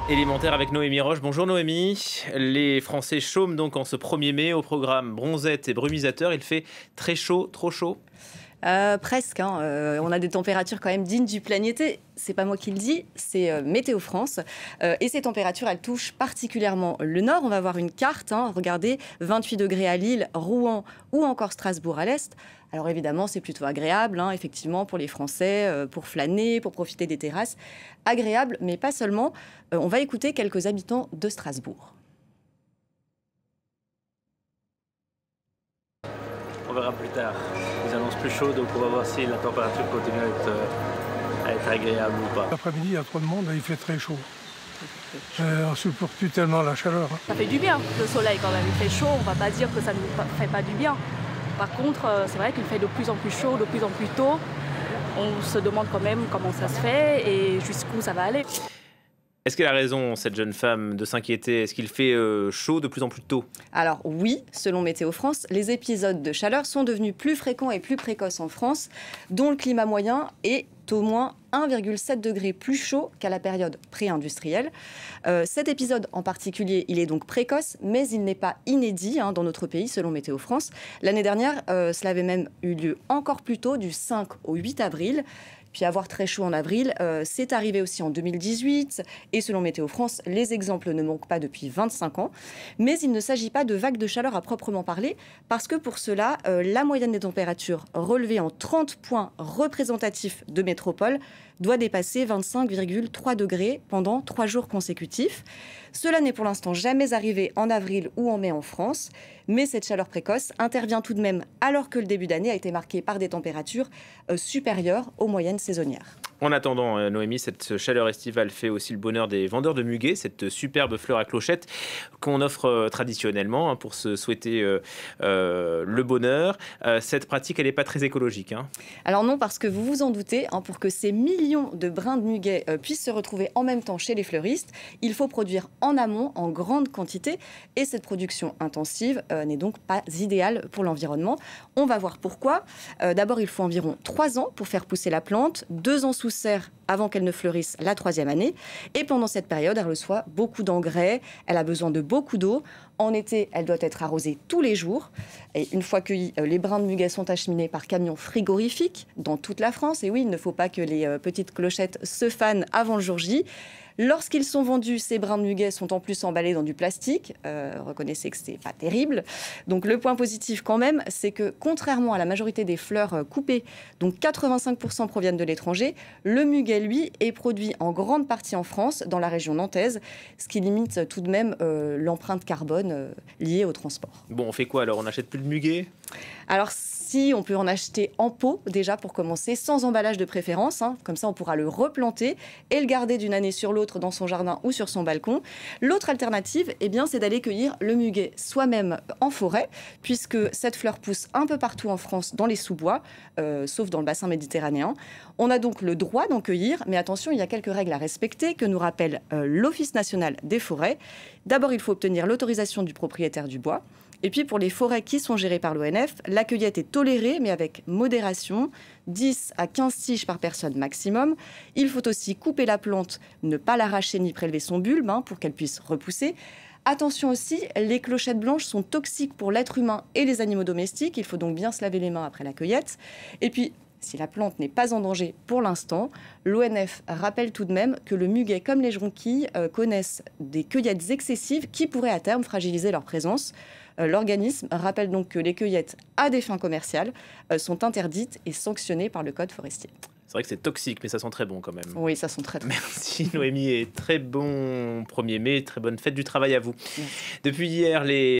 Élémentaire avec Noémie Roche. Bonjour Noémie. Les Français chôment donc en ce 1er mai. Au programme bronzette et brumisateur. Il fait très chaud, trop chaud. Presque. On a des températures quand même dignes du plein été. C'est pas moi qui le dis, c'est Météo France. Et ces températures, elles touchent particulièrement le nord. On va voir une carte. Regardez, 28 degrés à Lille, Rouen ou encore Strasbourg à l'est. Alors évidemment, c'est plutôt agréable, effectivement, pour les Français, pour flâner, pour profiter des terrasses. Agréable, mais pas seulement. On va écouter quelques habitants de Strasbourg. On verra plus tard. Ils annoncent plus chaud, donc on va voir si la température continue à être agréable ou pas. L'après-midi, il y a trop de monde et il fait très chaud. On ne supporte plus tellement la chaleur. Ça fait du bien, le soleil quand même. Il fait chaud, on ne va pas dire que ça ne nous fait pas du bien. Par contre, c'est vrai qu'il fait de plus en plus chaud, de plus en plus tôt. On se demande quand même comment ça se fait et jusqu'où ça va aller. Est-ce qu'elle a raison, cette jeune femme, de s'inquiéter? Est-ce qu'il fait chaud de plus en plus tôt? Alors oui, selon Météo France, les épisodes de chaleur sont devenus plus fréquents et plus précoces en France, dont le climat moyen est au moins 1,7 degré plus chaud qu'à la période pré-industrielle. Cet épisode en particulier, il est donc précoce, mais il n'est pas inédit dans notre pays, selon Météo France. L'année dernière, cela avait même eu lieu encore plus tôt, du 5 au 8 avril. Puis avoir très chaud en avril, c'est arrivé aussi en 2018. Et selon Météo France, les exemples ne manquent pas depuis 25 ans. Mais il ne s'agit pas de vagues de chaleur à proprement parler, parce que pour cela, la moyenne des températures relevée en 30 points représentatifs de métropole doit dépasser 25,3 degrés pendant 3 jours consécutifs. Cela n'est pour l'instant jamais arrivé en avril ou en mai en France, mais cette chaleur précoce intervient tout de même alors que le début d'année a été marqué par des températures supérieures aux moyennes saisonnières. En attendant, Noémie, cette chaleur estivale fait aussi le bonheur des vendeurs de muguet, cette superbe fleur à clochettes qu'on offre traditionnellement pour se souhaiter le bonheur. Cette pratique, elle n'est pas très écologique. Alors non, parce que vous vous en doutez, pour que ces millions de brins de muguet puissent se retrouver en même temps chez les fleuristes, il faut produire en amont, en grande quantité, et cette production intensive n'est donc pas idéale pour l'environnement. On va voir pourquoi. D'abord, il faut environ 3 ans pour faire pousser la plante, 2 ans sous serre avant qu'elle ne fleurisse la 3e année. Et pendant cette période, elle reçoit beaucoup d'engrais, elle a besoin de beaucoup d'eau. En été, elle doit être arrosée tous les jours. Et une fois cueillis, les brins de muguet sont acheminés par camions frigorifiques dans toute la France. Et oui, il ne faut pas que les petites clochettes se fanent avant le jour J. Lorsqu'ils sont vendus, ces brins de muguet sont en plus emballés dans du plastique. Reconnaissez que c'est pas terrible. Donc le point positif quand même, c'est que contrairement à la majorité des fleurs coupées, dont 85% proviennent de l'étranger, le muguet, lui, est produit en grande partie en France, dans la région nantaise, ce qui limite tout de même l'empreinte carbone liée au transport. Bon, on fait quoi alors? On n'achète plus de muguet? Alors si, on peut en acheter en pot déjà pour commencer, sans emballage de préférence. Comme ça, on pourra le replanter et le garder d'une année sur l'autre dans son jardin ou sur son balcon. L'autre alternative, c'est d'aller cueillir le muguet soi-même en forêt, puisque cette fleur pousse un peu partout en France dans les sous-bois, sauf dans le bassin méditerranéen. On a donc le droit d'en cueillir, mais attention, il y a quelques règles à respecter que nous rappelle l'Office national des forêts. D'abord, il faut obtenir l'autorisation du propriétaire du bois. Et puis pour les forêts qui sont gérées par l'ONF, la cueillette est tolérée, mais avec modération, 10 à 15 tiges par personne maximum. Il faut aussi couper la plante, ne pas l'arracher ni prélever son bulbe pour qu'elle puisse repousser. Attention aussi, les clochettes blanches sont toxiques pour l'être humain et les animaux domestiques. Il faut donc bien se laver les mains après la cueillette. Et puis, si la plante n'est pas en danger pour l'instant, l'ONF rappelle tout de même que le muguet comme les jonquilles connaissent des cueillettes excessives qui pourraient à terme fragiliser leur présence. L'organisme rappelle donc que les cueillettes à des fins commerciales sont interdites et sanctionnées par le Code forestier. C'est vrai que c'est toxique, mais ça sent très bon quand même. Oui, ça sent très bon. Merci Noémie et très bon 1er mai, très bonne fête du travail à vous. Merci. Depuis hier, les